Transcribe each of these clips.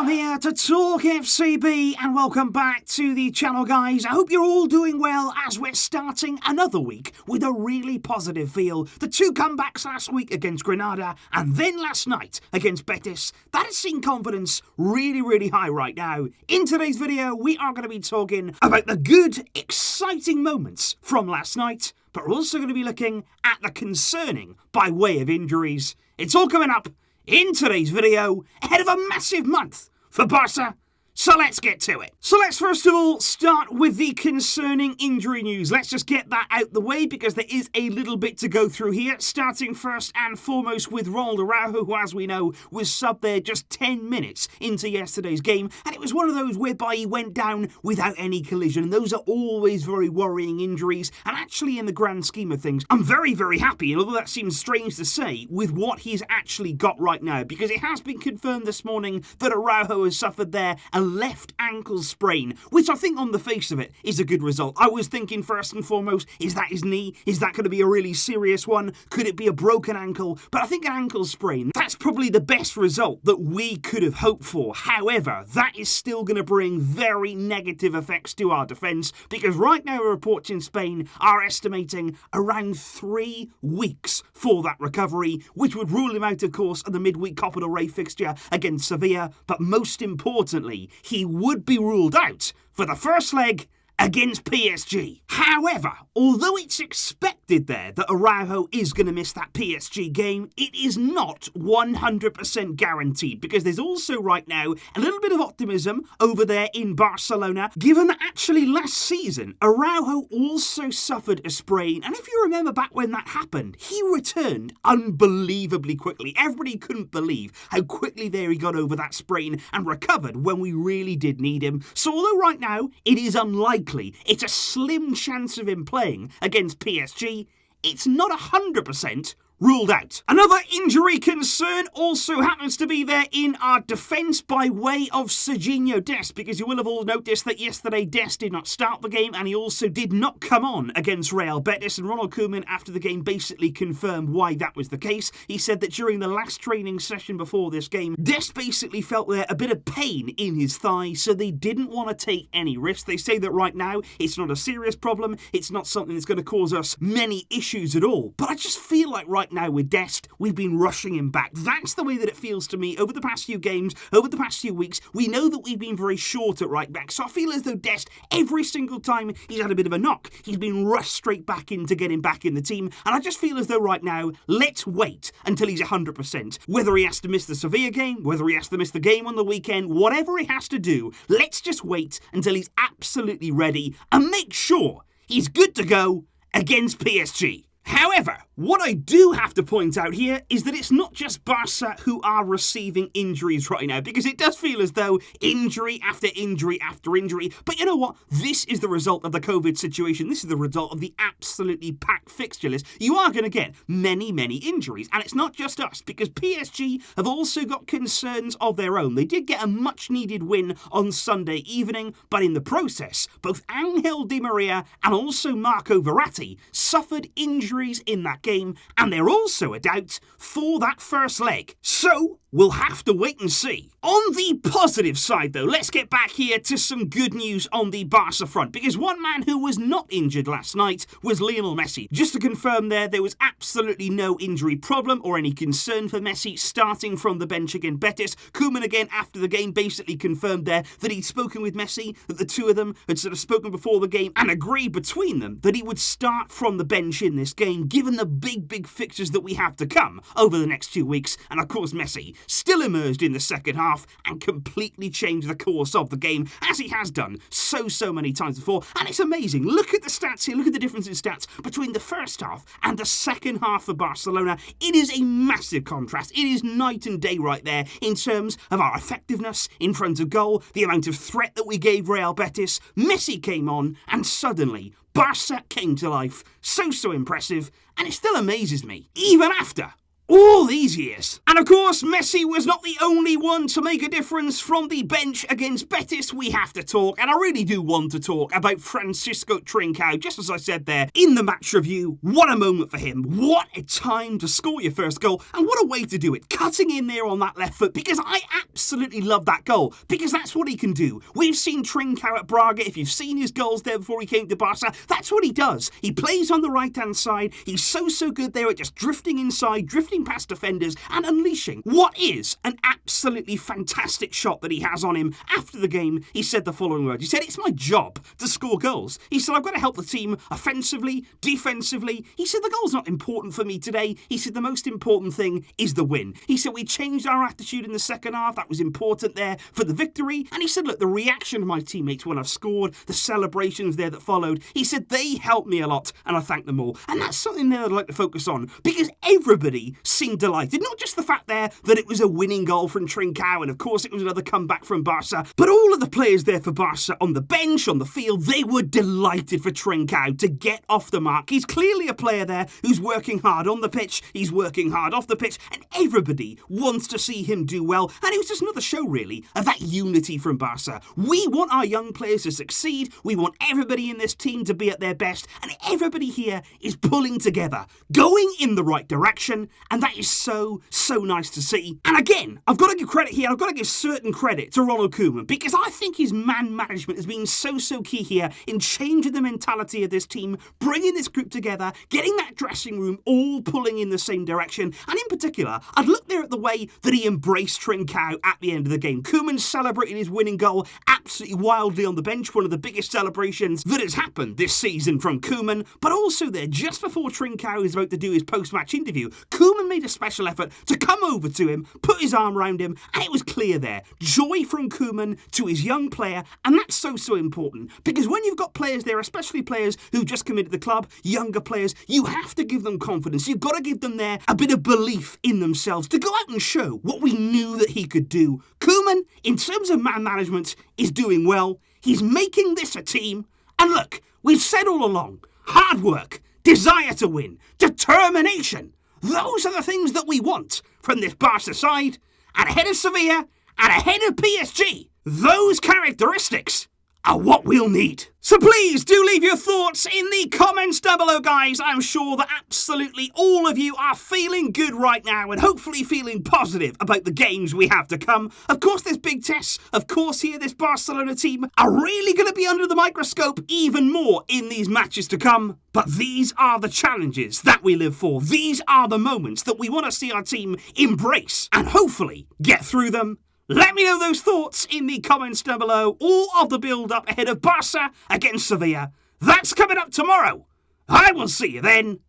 Trincão here to TalkFCB and welcome back to the channel, guys. I hope you're all doing well as we're starting another week with a really positive feel. The two comebacks last week against Granada and then last night against Betis, that has seen confidence really high right now. In today's video, we are going to be talking about the good, exciting moments from last night, but we're also going to be looking at the concerning by way of injuries. It's all coming up in today's video, ahead of a massive month for Barça. So let's get to it. So let's first of all start with the concerning injury news. Let's just get that out the way because there is a little bit to go through here. Starting first and foremost with Ronald Koeman, who, as we know, was subbed there just 10 minutes into yesterday's game. And it was one of those whereby he went down without any collision. And those are always very worrying injuries. And actually, in the grand scheme of things, I'm very happy, and although that seems strange to say, with what he's actually got right now. Because it has been confirmed this morning that Araujo has suffered there a left ankle sprain, which I think on the face of it is a good result. I was thinking first and foremost, is that his knee? Is that going to be a really serious one? Could it be a broken ankle? But I think an ankle sprain, that's probably the best result that we could have hoped for. However, that is still going to bring very negative effects to our defence, because right now reports in Spain are estimating around 3 weeks for that recovery, which would rule him out, of course, of the midweek Copa del Rey fixture against Sevilla. But most importantly, he would be ruled out for the first leg against PSG. However, although it's expected there that Araujo is going to miss that PSG game, it is not 100% guaranteed, because there's also right now a little bit of optimism over there in Barcelona, given that actually last season Araujo also suffered a sprain, and if you remember back when that happened, he returned unbelievably quickly. Everybody couldn't believe how quickly there he got over that sprain and recovered when we really did need him. So although right now it is unlikely, it's a slim chance of him playing against PSG, it's not 100% ruled out. Another injury concern also happens to be there in our defence by way of Serginho Dest, because you will have all noticed that yesterday Dest did not start the game and he also did not come on against Real Betis, and Ronald Koeman after the game basically confirmed why that was the case. He said that during the last training session before this game, Dest basically felt there a bit of pain in his thigh, so they didn't want to take any risks. They say that right now it's not a serious problem, it's not something that's going to cause us many issues at all, but I just feel like right now with Dest, we've been rushing him back. That's the way that it feels to me over the past few games, over the past few weeks. We know that we've been very short at right back, so I feel as though Dest, every single time he's had a bit of a knock, he's been rushed straight back in to get him back in the team, and I just feel as though right now, let's wait until he's 100%. Whether he has to miss the Sevilla game, whether he has to miss the game on the weekend, whatever he has to do, let's just wait until he's absolutely ready and make sure he's good to go against PSG. However, what I do have to point out here is that it's not just Barça who are receiving injuries right now, because it does feel as though injury after injury after injury. But you know what? This is the result of the COVID situation. This is the result of the absolutely packed fixture list. You are going to get many injuries. And it's not just us, because PSG have also got concerns of their own. They did get a much-needed win on Sunday evening, but in the process, both Angel Di Maria and also Marco Verratti suffered injuries in that game, and they're also a doubt for that first leg. So we'll have to wait and see. On the positive side, though, let's get back here to some good news on the Barca front, because one man who was not injured last night was Lionel Messi. Just to confirm there was absolutely no injury problem or any concern for Messi starting from the bench against Betis. Koeman again after the game basically confirmed there that he'd spoken with Messi, that the two of them had sort of spoken before the game and agreed between them that he would start from the bench in this game, given the big fixtures that we have to come over the next 2 weeks. And of course Messi still emerged in the second half and completely changed the course of the game, as he has done so many times before. And it's amazing. Look at the stats here. Look at the difference in stats between the first half and the second half for Barcelona. It is a massive contrast. It is night and day right there in terms of our effectiveness in front of goal, the amount of threat that we gave Real Betis. Messi came on and suddenly Barca came to life. So impressive, and it still amazes me, even after all these years. And of course, Messi was not the only one to make a difference from the bench against Betis. We have to talk, and I really do want to talk about Fransisco Trincão. Just as I said there in the match review, what a moment for him. What a time to score your first goal, and what a way to do it. Cutting in there on that left foot, because I absolutely love that goal, because that's what he can do. We've seen Trincão at Braga. If you've seen his goals there before he came to Barça, that's what he does. He plays on the right-hand side. He's so good there at just drifting inside, drifting past defenders and unleashing what is an absolutely fantastic shot that he has on him. After the game, he said the following words. He said, "It's my job to score goals." He said, "I've got to help the team offensively, defensively." He said, "The goal's not important for me today." He said, "The most important thing is the win." He said, "We changed our attitude in the second half. That was important there for the victory." And he said, "Look, the reaction of my teammates when I've scored, the celebrations there that followed," he said, "they helped me a lot and I thank them all." And that's something there I'd like to focus on, because everybody seemed delighted. Not just the fact there that it was a winning goal from Trincão, and of course it was another comeback from Barça, but all of the players there for Barça on the bench, on the field, they were delighted for Trincão to get off the mark. He's clearly a player there who's working hard on the pitch, he's working hard off the pitch, and everybody wants to see him do well. And it was just another show, really, of that unity from Barça. We want our young players to succeed, we want everybody in this team to be at their best, and everybody here is pulling together, going in the right direction, and that is so nice to see. And again, I've got to give credit here, I've got to give certain credit to Ronald Koeman, because I think his man management has been so key here in changing the mentality of this team, bringing this group together, getting that dressing room all pulling in the same direction. And in particular, I'd look there at the way that he embraced Trincão at the end of the game. Koeman celebrated his winning goal absolutely wildly on the bench, one of the biggest celebrations that has happened this season from Koeman. But also there, just before Trincão is about to do his post-match interview, Koeman made a special effort to come over to him, put his arm around him, and it was clear there. Joy from Koeman to his young player, and that's so important, because when you've got players there, especially players who've just committed to the club, younger players, you have to give them confidence. You've got to give them there a bit of belief in themselves to go out and show what we knew that he could do. Koeman, in terms of man management, is doing well. He's making this a team, and look, we've said all along, hard work, desire to win, determination. Those are the things that we want from this Barca side, and ahead of Sevilla, and ahead of PSG. Those characteristics are what we'll need. So please do leave your thoughts in the comments down below, guys. I'm sure that absolutely all of you are feeling good right now and hopefully feeling positive about the games we have to come. Of course, there's big tests. Of course, here, this Barcelona team are really going to be under the microscope even more in these matches to come. But these are the challenges that we live for. These are the moments that we want to see our team embrace and hopefully get through them. Let me know those thoughts in the comments down below, all of the build-up ahead of Barca against Sevilla. That's coming up tomorrow. I will see you then.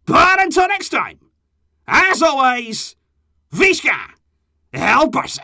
But until next time, as always, Visca el Barça.